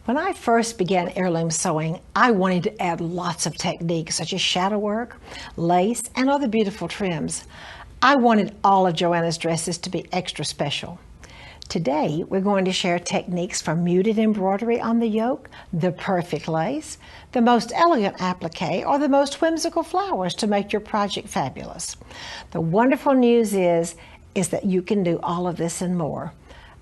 When I first began heirloom sewing, I wanted to add lots of techniques such as shadow work, lace, and other beautiful trims. I wanted all of Joanna's dresses to be extra special. Today, we're going to share techniques from muted embroidery on the yoke, the perfect lace, the most elegant applique, or the most whimsical flowers to make your project fabulous. The wonderful news is that you can do all of this and more.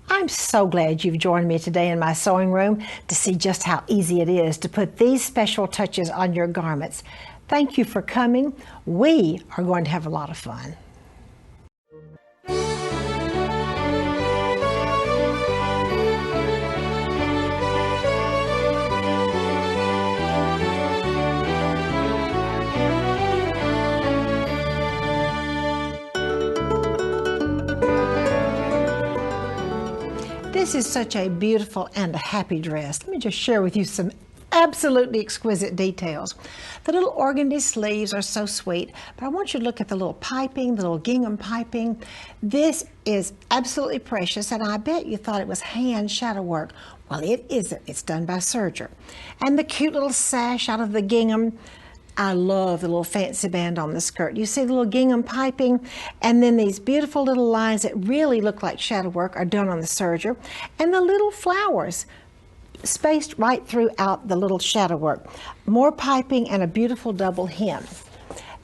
I'm so glad you've joined me today in my sewing room to see just how easy it is to put these special touches on your garments. Thank you for coming. We are going to have a lot of fun. This is such a beautiful and a happy dress. Let me just share with you some absolutely exquisite details. The little organdy sleeves are so sweet, but I want you to look at the little piping, the little gingham piping. This is absolutely precious, and I bet you thought it was hand shadow work. Well, it isn't. It's done by serger. And the cute little sash out of the gingham. I love the little fancy band on the skirt. You see the little gingham piping, and then these beautiful little lines that really look like shadow work are done on the serger, and the little flowers spaced right throughout the little shadow work. More piping and a beautiful double hem.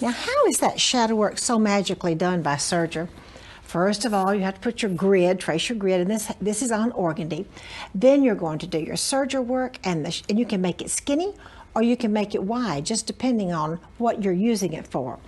Now, how is that shadow work so magically done by serger? First of all, you have to put your grid, trace your grid, and this is on organdy. Then you're going to do your serger work, and you can make it skinny or you can make it wide, just depending on what you're using it for.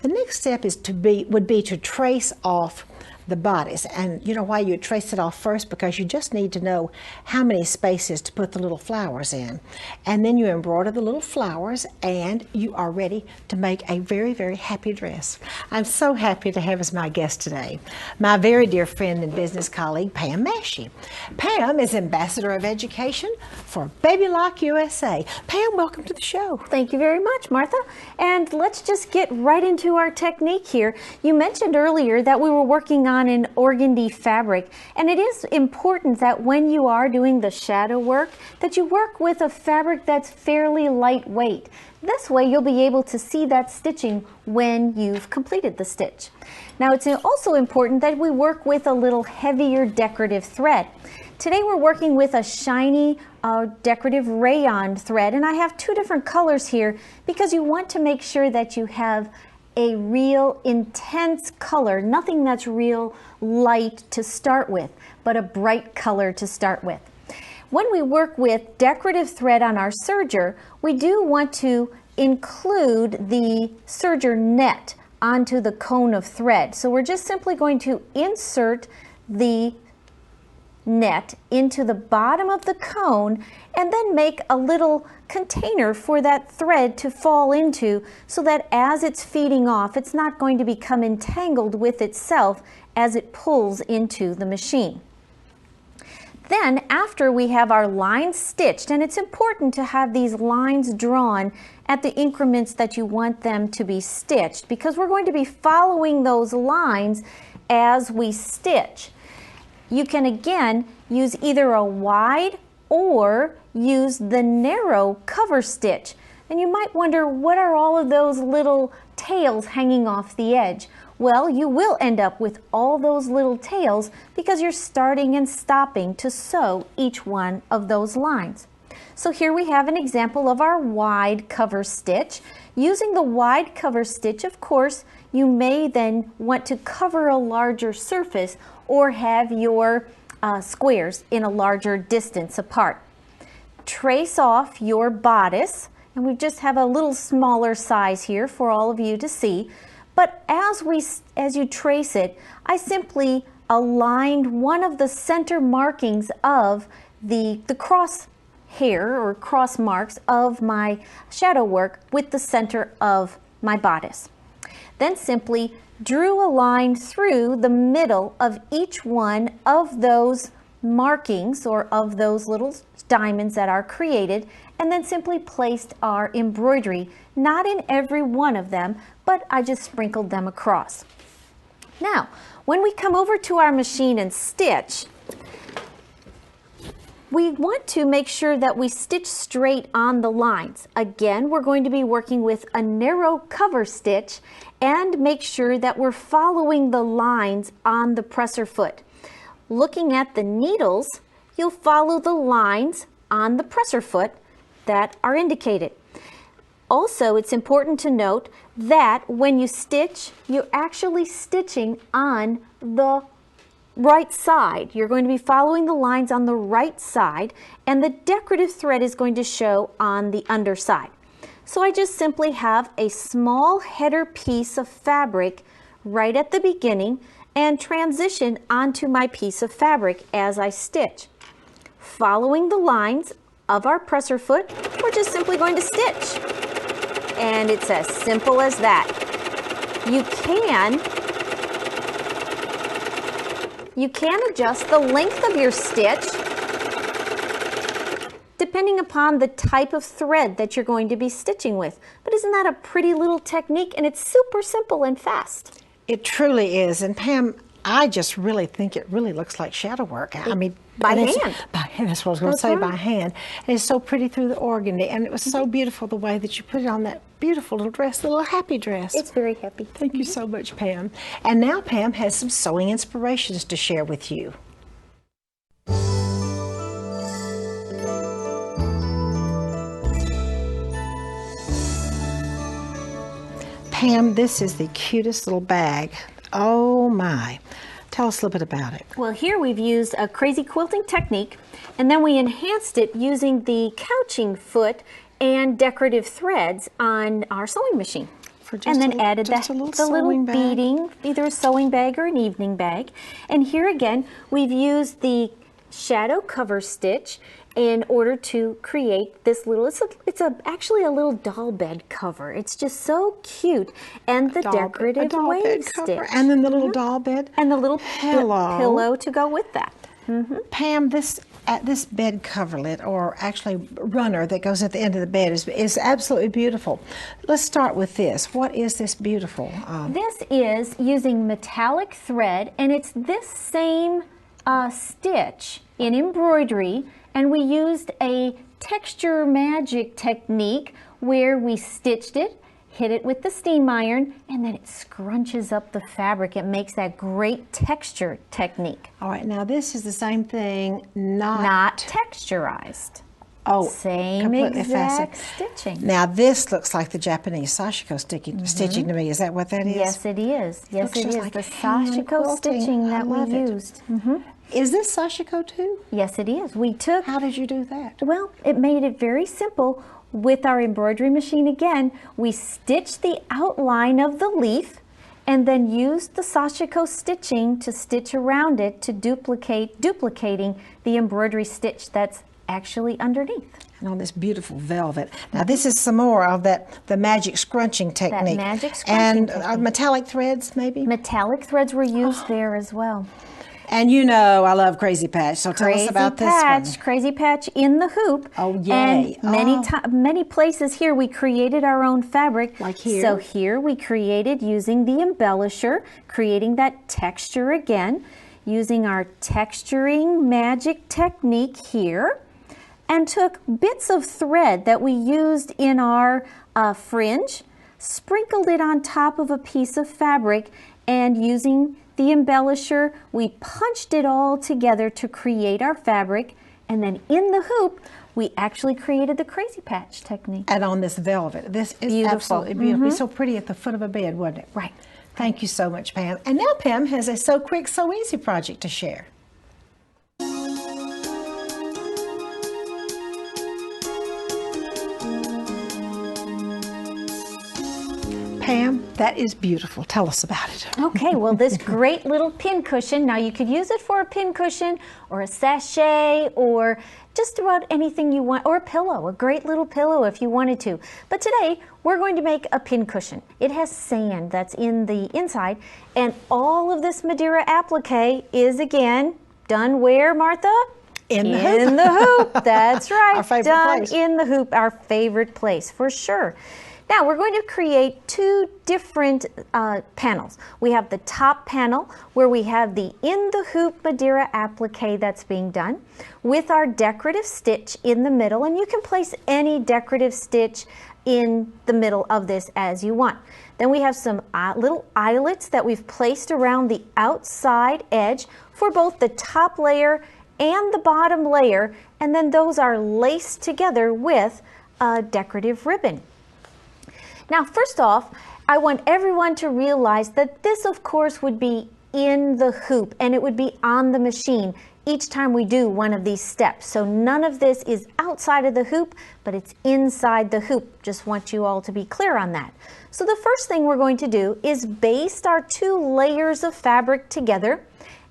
The next step would be to trace off the bodice. And you know why you trace it off first? Because you just need to know how many spaces to put the little flowers in. And then you embroider the little flowers and you are ready to make a very, very happy dress. I'm so happy to have as my guest today my very dear friend and business colleague, Pam Mahshie. Pam is Ambassador of Education for Baby Lock USA. Pam, welcome to the show. Thank you very much, Martha. And let's just get right into our technique here. You mentioned earlier that we were working on an organdy fabric, and it is important that when you are doing the shadow work that you work with a fabric that's fairly lightweight. This way you'll be able to see that stitching when you've completed the stitch. Now, it's also important that we work with a little heavier decorative thread. Today we're working with a shiny decorative rayon thread, and I have two different colors here because you want to make sure that you have a real intense color, nothing that's real light to start with, but a bright color to start with. When we work with decorative thread on our serger, we do want to include the serger net onto the cone of thread. So we're just simply going to insert the net into the bottom of the cone and then make a little container for that thread to fall into so that as it's feeding off, it's not going to become entangled with itself as it pulls into the machine. Then after we have our lines stitched, and it's important to have these lines drawn at the increments that you want them to be stitched because we're going to be following those lines as we stitch. You can again use either a wide or use the narrow cover stitch. And you might wonder, what are all of those little tails hanging off the edge? Well, you will end up with all those little tails because you're starting and stopping to sew each one of those lines. So here we have an example of our wide cover stitch. Using the wide cover stitch, of course, you may then want to cover a larger surface or have your squares in a larger distance apart. Trace off your bodice, and we just have a little smaller size here for all of you to see. But as you trace it, I simply aligned one of the center markings of the cross hair or cross marks of my shadow work with the center of my bodice. Then simply drew a line through the middle of each one of those markings or of those little diamonds that are created, and then simply placed our embroidery, not in every one of them, but I just sprinkled them across. Now, when we come over to our machine and stitch, we want to make sure that we stitch straight on the lines. Again, we're going to be working with a narrow cover stitch and make sure that we're following the lines on the presser foot. Looking at the needles, you'll follow the lines on the presser foot that are indicated. Also, it's important to note that when you stitch, you're actually stitching on the right side. You're going to be following the lines on the right side, and the decorative thread is going to show on the underside. So I just simply have a small header piece of fabric right at the beginning and transition onto my piece of fabric as I stitch. Following the lines of our presser foot, we're just simply going to stitch. And it's as simple as that. You can adjust the length of your stitch depending upon the type of thread that you're going to be stitching with. But isn't that a pretty little technique? And it's super simple and fast. It truly is. And Pam, I just really think it really looks like shadow work. I mean, by hand. By hand, that's what I was going to say, by hand. And it's so pretty through the organdy. And it was so beautiful the way that you put it on that beautiful little dress, the little happy dress. It's very happy. Thank you so much, Pam. And now Pam has some sewing inspirations to share with you. Pam, this is the cutest little bag. Oh my. Tell us a little bit about it. Well, here we've used a crazy quilting technique, and then we enhanced it using the couching foot and decorative threads on our sewing machine. And then added the little beading, either a sewing bag or an evening bag. And here again, we've used the shadow cover stitch in order to create this little, it's actually a little doll bed cover. It's just so cute. And the decorative wave stitch. And then the little doll bed. And the little pillow to go with that. Pam, this bed coverlet, or actually runner that goes at the end of the bed, is absolutely beautiful. Let's start with this. What is this beautiful? This is using metallic thread, and it's this same stitch in embroidery, and we used a texture magic technique where we stitched it, hit it with the steam iron, and then it scrunches up the fabric. It makes that great texture technique. All right, now this is the same thing, not texturized. Oh, same exact stitching. Now this looks like the Japanese sashiko stitching to me. Is that what that is? Yes, it is. Yes, it is. Like the sashiko stitching that we used. Is this sashiko too? Yes, it is. We took. How did you do that? Well, it made it very simple. With our embroidery machine again, we stitched the outline of the leaf and then used the sashiko stitching to stitch around it to duplicating the embroidery stitch that's actually underneath. And on this beautiful velvet. Now this is some more of the magic scrunching technique. That magic scrunching technique. Metallic threads maybe? Metallic threads were used there as well. And you know I love Crazy Patch, so tell us about this one. Crazy Patch in the hoop. Oh, yay. And many places here we created our own fabric. Like here? So here we created using the embellisher, creating that texture again, using our texturing magic technique here, and took bits of thread that we used in our fringe, sprinkled it on top of a piece of fabric, and using the embellisher, we punched it all together to create our fabric, and then in the hoop, we actually created the Crazy Patch technique. And on this velvet. This is absolutely beautiful. It's so pretty at the foot of a bed, wasn't it? Right. Thank you so much, Pam. And now Pam has a So Quick, So Easy project to share. Pam, that is beautiful. Tell us about it. Okay, well, this great little pincushion, now you could use it for a pincushion or a sachet or just about anything you want, or a pillow, a great little pillow if you wanted to. But today, we're going to make a pincushion. It has sand that's in the inside, and all of this Madeira applique is, again, done where, Martha? In the hoop. In the hoop, that's right. Our favorite Done place. in the hoop, our favorite place, for sure. Now we're going to create two different panels. We have the top panel where we have the in the hoop Madeira applique that's being done with our decorative stitch in the middle, and you can place any decorative stitch in the middle of this as you want. Then we have some little eyelets that we've placed around the outside edge for both the top layer and the bottom layer, and then those are laced together with a decorative ribbon. Now, first off, I want everyone to realize that this, of course, would be in the hoop and it would be on the machine each time we do one of these steps. So none of this is outside of the hoop, but it's inside the hoop. Just want you all to be clear on that. So the first thing we're going to do is baste our two layers of fabric together,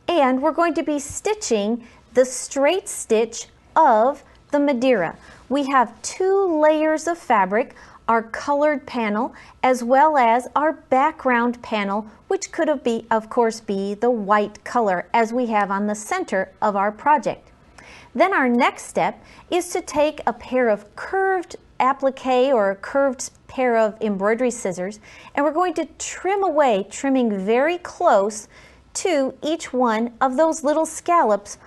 and we're going to be stitching the straight stitch of the Madeira. We have two layers of fabric, our colored panel, as well as our background panel, which could of course be the white color as we have on the center of our project. Then our next step is to take a pair of curved applique or a curved pair of embroidery scissors, and we're going to trim away, trimming very close to each one of those little scallops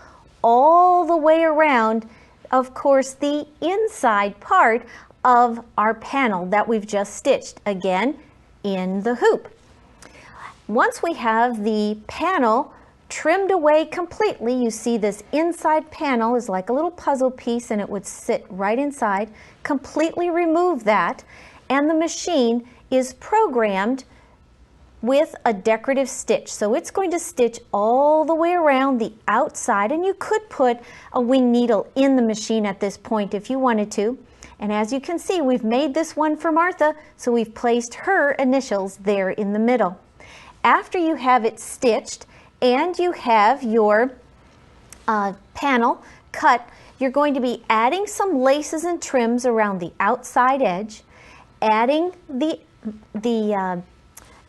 all the way around, of course, the inside part of our panel that we've just stitched, again, in the hoop. Once we have the panel trimmed away completely, you see this inside panel is like a little puzzle piece and it would sit right inside. Completely remove that, and the machine is programmed with a decorative stitch. So it's going to stitch all the way around the outside, and you could put a wing needle in the machine at this point if you wanted to. And as you can see, we've made this one for Martha, so we've placed her initials there in the middle. After you have it stitched and you have your panel cut, you're going to be adding some laces and trims around the outside edge, adding the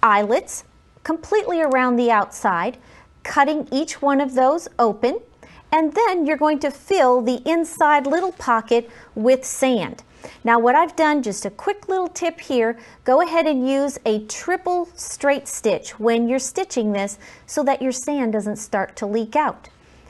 eyelets completely around the outside, cutting each one of those open, and then you're going to fill the inside little pocket with sand. Now what I've done, just a quick little tip here, go ahead and use a triple straight stitch when you're stitching this so that your sand doesn't start to leak out.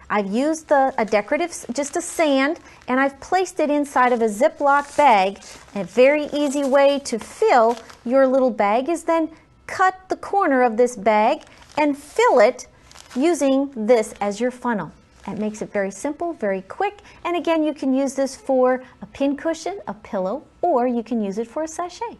I've used a decorative, just a sand, and I've placed it inside of a Ziploc bag. A very easy way to fill your little bag is then cut the corner of this bag and fill it using this as your funnel. It makes it very simple, very quick, and again, you can use this for a pincushion, a pillow, or you can use it for a sachet.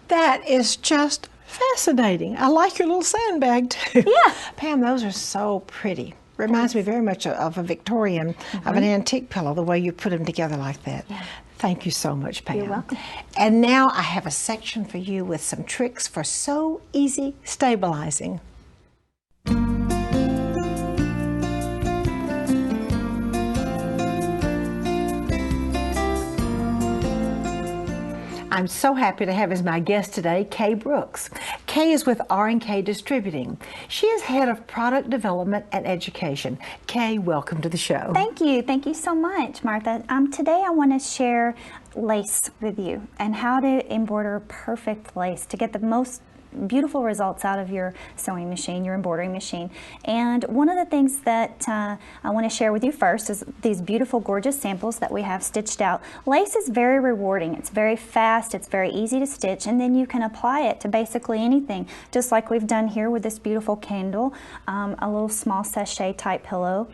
That is just fascinating. I like your little sandbag too. Yeah. Pam, those are so pretty. Reminds me very much of a Victorian, of an antique pillow, the way you put them together like that. Yeah. Thank you so much, Pam. You're welcome. And now I have a section for you with some tricks for so easy stabilizing. I'm so happy to have as my guest today, Kay Brooks. Kay is with R&K Distributing. She is head of product development and education. Kay, welcome to the show. Thank you. Thank you so much, Martha. Today I want to share lace with you and how to embroider perfect lace to get the most beautiful results out of your sewing machine, your embroidering machine. And one of the things that I want to share with you first is these beautiful, gorgeous samples that we have stitched out. Lace is very rewarding. It's very fast. It's very easy to stitch, and then you can apply it to basically anything, just like we've done here with this beautiful candle, a little small sachet type pillow.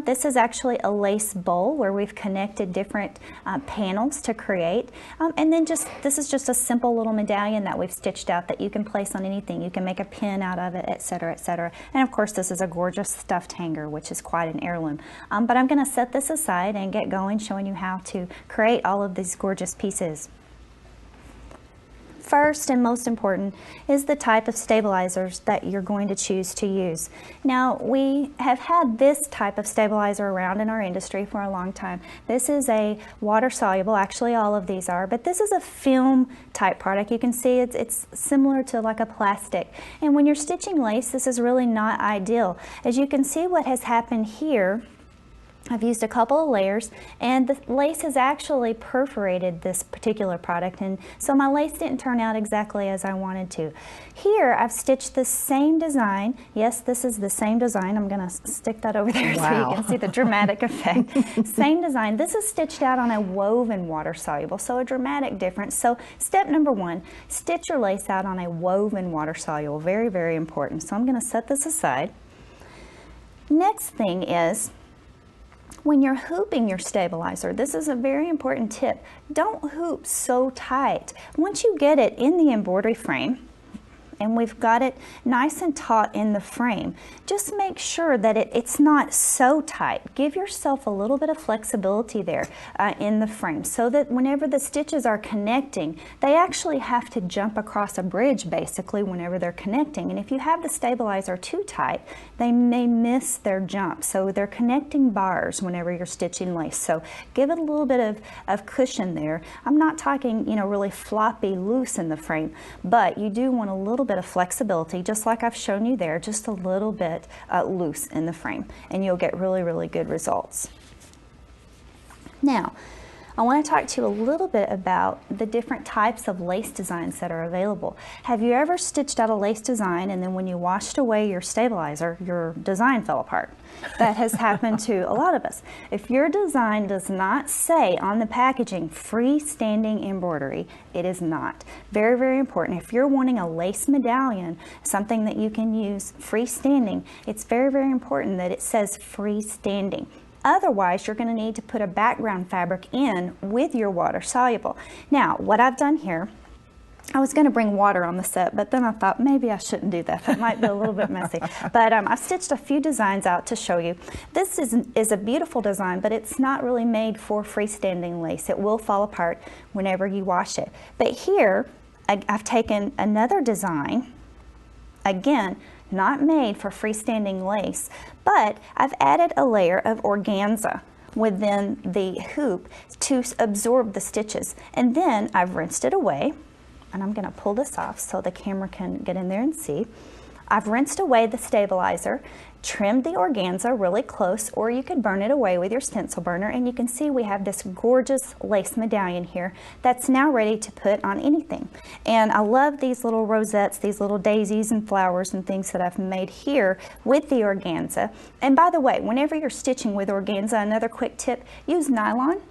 This is actually a lace bowl where we've connected different panels to create. And then this is just a simple little medallion that we've stitched out that you can place on anything. You can make a pin out of it, etc., etc. And of course, this is a gorgeous stuffed hanger, which is quite an heirloom. But I'm going to set this aside and get going showing you how to create all of these gorgeous pieces. First and most important is the type of stabilizers that you're going to choose to use. Now, we have had this type of stabilizer around in our industry for a long time. This is a water soluble, actually all of these are, but this is a film type product. You can see it's similar to like a plastic. And when you're stitching lace, this is really not ideal. As you can see, what has happened here I've used a couple of layers, and the lace has actually perforated this particular product, and so my lace didn't turn out exactly as I wanted to. Here I've stitched the same design. Yes, this is the same design. I'm going to stick that over there so you can see the dramatic effect. Same design. This is stitched out on a woven water soluble, so a dramatic difference. So step number 1, stitch your lace out on a woven water soluble. Very, very important. So I'm going to set this aside. Next thing is, when you're hooping your stabilizer, this is a very important tip. Don't hoop so tight. Once you get it in the embroidery frame, and we've got it nice and taut in the frame, just make sure that it's not so tight. Give yourself a little bit of flexibility there in the frame, so that whenever the stitches are connecting, they actually have to jump across a bridge basically whenever they're connecting. And if you have the stabilizer too tight, they may miss their jump. So they're connecting bars whenever you're stitching lace. So give it a little bit of cushion there. I'm not talking, you know, really floppy loose in the frame, but you do want a little bit of flexibility, just like I've shown you there, just a little bit loose in the frame, and you'll get really, really good results. Now, I want to talk to you a little bit about the different types of lace designs that are available. Have you ever stitched out a lace design and then when you washed away your stabilizer, your design fell apart? That has happened to a lot of us. If your design does not say on the packaging freestanding embroidery, it is not. Very, very important. If you're wanting a lace medallion, something that you can use freestanding, it's very, very important that it says freestanding. Otherwise, you're going to need to put a background fabric in with your water soluble. Now, what I've done here, I was going to bring water on the set, but then I thought maybe I shouldn't do that. That might be a little bit messy. But I've stitched a few designs out to show you. This is a beautiful design, but it's not really made for freestanding lace. It will fall apart whenever you wash it. But here, I've taken another design, again, not made for freestanding lace, but I've added a layer of organza within the hoop to absorb the stitches. And then I've rinsed it away, and I'm going to pull this off so the camera can get in there and see. I've rinsed away the stabilizer, trimmed the organza really close, or you could burn it away with your stencil burner, and you can see we have this gorgeous lace medallion here that's now ready to put on anything. And I love these little rosettes, these little daisies and flowers and things that I've made here with the organza. And by the way, whenever you're stitching with organza, another quick tip, use nylon.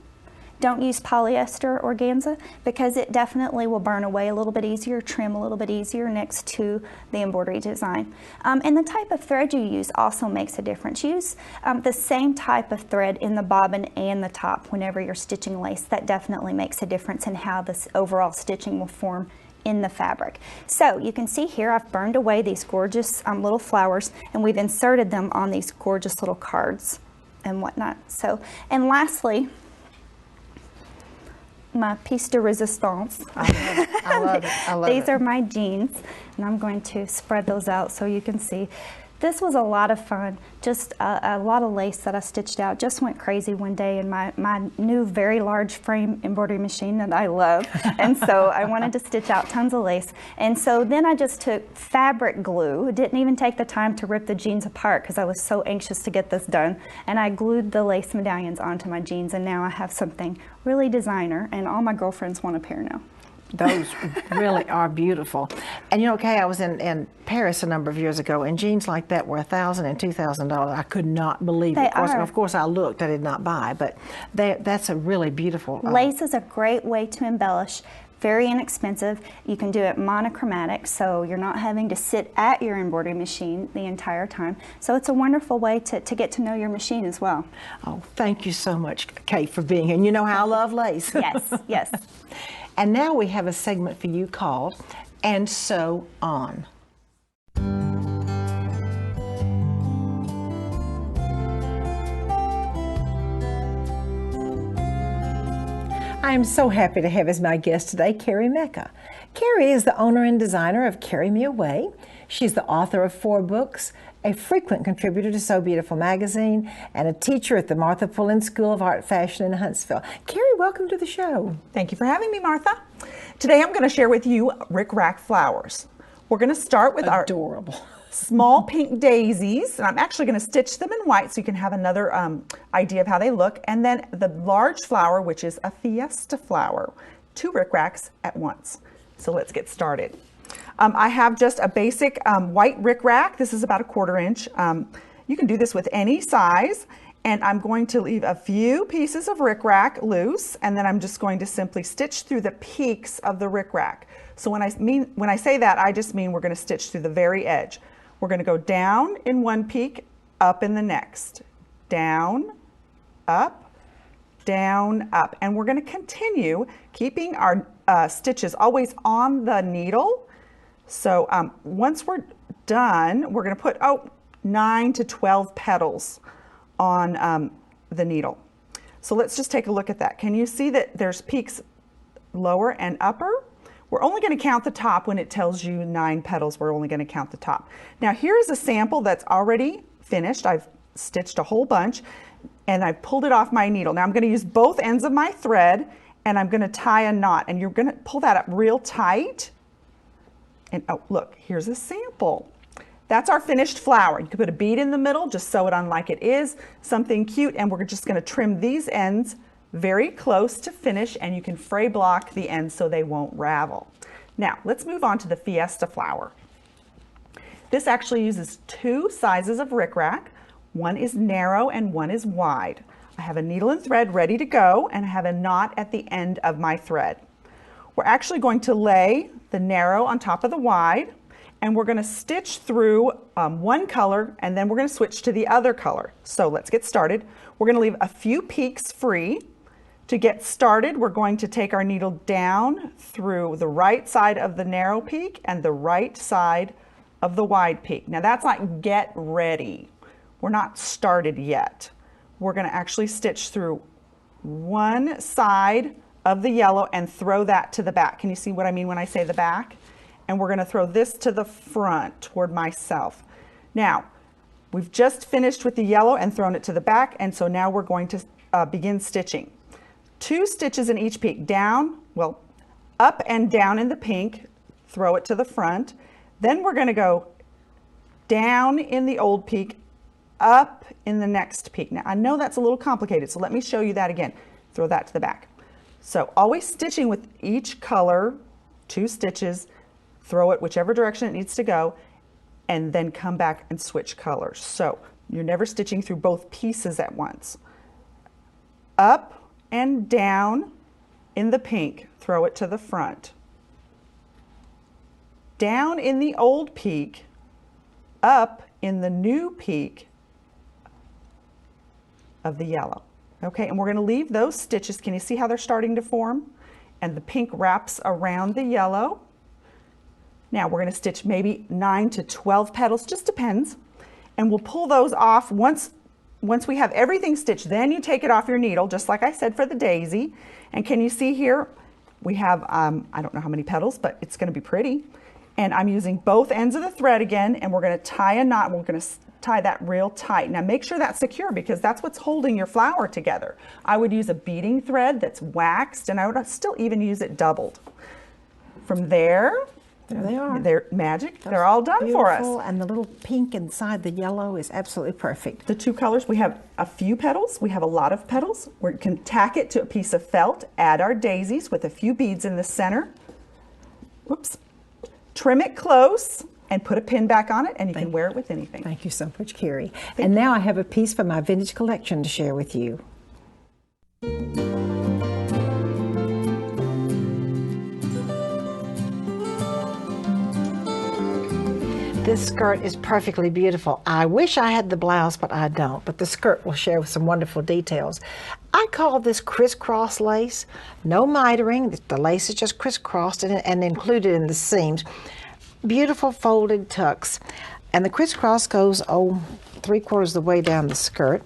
Don't use polyester organza because it definitely will burn away a little bit easier, trim a little bit easier next to the embroidery design. And the type of thread you use also makes a difference. Use the same type of thread in the bobbin and the top whenever you're stitching lace. That definitely makes a difference in how this overall stitching will form in the fabric. So you can see here I've burned away these gorgeous little flowers, and we've inserted them on these gorgeous little cards and whatnot. So, and lastly, my piece de resistance. I love it. I love These are my jeans, and I'm going to spread those out so you can see. This was a lot of fun. Just a lot of lace that I stitched out. Just went crazy one day in my new very large frame embroidery machine that I love. And so I wanted to stitch out tons of lace. And so then I just took fabric glue. Didn't even take the time to rip the jeans apart because I was so anxious to get this done. And I glued the lace medallions onto my jeans, and now I have something really designer, and all my girlfriends want a pair now. Those really are beautiful. And you know, Kay, I was in Paris a number of years ago, and jeans like that were $1,000 and $2,000. I could not believe it. Of course, I looked. I did not buy, but that's a really beautiful. Lace is a great way to embellish. Very inexpensive. You can do it monochromatic, so you're not having to sit at your embroidery machine the entire time. So it's a wonderful way to get to know your machine as well. Oh, thank you so much, Kate, for being here. And you know how I love lace. Yes, yes. And now we have a segment for you called And Sew On. I am so happy to have as my guest today, Kari Mecca. Kari is the owner and designer of Carry Me Away. She's the author of 4 books, a frequent contributor to So Beautiful magazine, and a teacher at the Martha Pullen School of Art Fashion in Huntsville. Kari, welcome to the show. Thank you for having me, Martha. Today I'm going to share with you rickrack flowers. We're going to start with Adorable. small pink daisies, and I'm actually going to stitch them in white so you can have another idea of how they look. And then the large flower, which is a fiesta flower, 2 rickracks at once. So let's get started. I have just a basic white rickrack. This is about a 1/4 inch. You can do this with any size. And I'm going to leave a few pieces of rickrack loose, and then I'm just going to simply stitch through the peaks of the rickrack. So when I say that, I just mean we're going to stitch through the very edge. We're going to go down in one peak, up in the next, down, up, and we're going to continue keeping our stitches always on the needle. So once we're done, we're going to put 9 to 12 petals on the needle. So let's just take a look at that. Can you see that there's peaks lower and upper? We're only going to count the top when it tells you 9 petals. We're only going to count the top. Now here's a sample that's already finished. I've stitched a whole bunch and I've pulled it off my needle. Now I'm going to use both ends of my thread and I'm going to tie a knot, and you're going to pull that up real tight. And oh, look, here's a sample. That's our finished flower. You can put a bead in the middle, just sew it on like it is, something cute, and we're just going to trim these ends very close to finish, and you can fray block the ends so they won't ravel. Now, let's move on to the fiesta flower. This actually uses 2 sizes of rickrack. One is narrow and one is wide. I have a needle and thread ready to go, and I have a knot at the end of my thread. We're actually going to lay the narrow on top of the wide, and we're going to stitch through one color, and then we're going to switch to the other color. So let's get started. We're going to leave a few peaks free. To get started, we're going to take our needle down through the right side of the narrow peak and the right side of the wide peak. Now that's like get ready. We're not started yet. We're going to actually stitch through one side of the yellow and throw that to the back. Can you see what I mean when I say the back? And we're going to throw this to the front toward myself. Now, we've just finished with the yellow and thrown it to the back, and so now we're going to begin stitching. 2 stitches in each peak, up and down in the pink, throw it to the front. Then we're going to go down in the old peak, up in the next peak. Now, I know that's a little complicated, so let me show you that again. Throw that to the back. So always stitching with each color, 2 stitches, throw it whichever direction it needs to go, and then come back and switch colors. So you're never stitching through both pieces at once. Up and down in the pink, throw it to the front. Down in the old peak, up in the new peak of the yellow. Okay, and we're going to leave those stitches. Can you see how they're starting to form? And the pink wraps around the yellow. Now we're going to stitch maybe 9 to 12 petals, just depends. And we'll pull those off once we have everything stitched. Then you take it off your needle, just like I said for the daisy. And can you see here, we have, I don't know how many petals, but it's going to be pretty. And I'm using both ends of the thread again, and we're going to tie a knot. We're going to tie that real tight. Now make sure that's secure, because that's what's holding your flower together. I would use a beading thread that's waxed, and I would still even use it doubled. From there they are. They're magic. They're all done for us. And the little pink inside the yellow is absolutely perfect. The 2 colors, we have a few petals. We have a lot of petals. We can tack it to a piece of felt, add our daisies with a few beads in the center. Whoops. Trim it close and put a pin back on it, and you can wear it with anything. Thank you so much, Kari. And now I have a piece from my vintage collection to share with you. This skirt is perfectly beautiful. I wish I had the blouse, but I don't. But the skirt will share with some wonderful details. I call this crisscross lace. No mitering. The lace is just crisscrossed and included in the seams. Beautiful folded tucks. And the crisscross goes, 3/4 of the way down the skirt.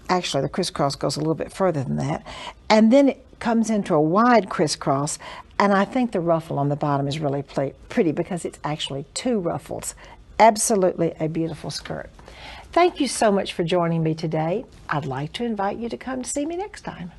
Actually, the crisscross goes a little bit further than that. And then it comes into a wide crisscross. And I think the ruffle on the bottom is really pretty, because it's actually 2 ruffles. Absolutely a beautiful skirt. Thank you so much for joining me today. I'd like to invite you to come to see me next time.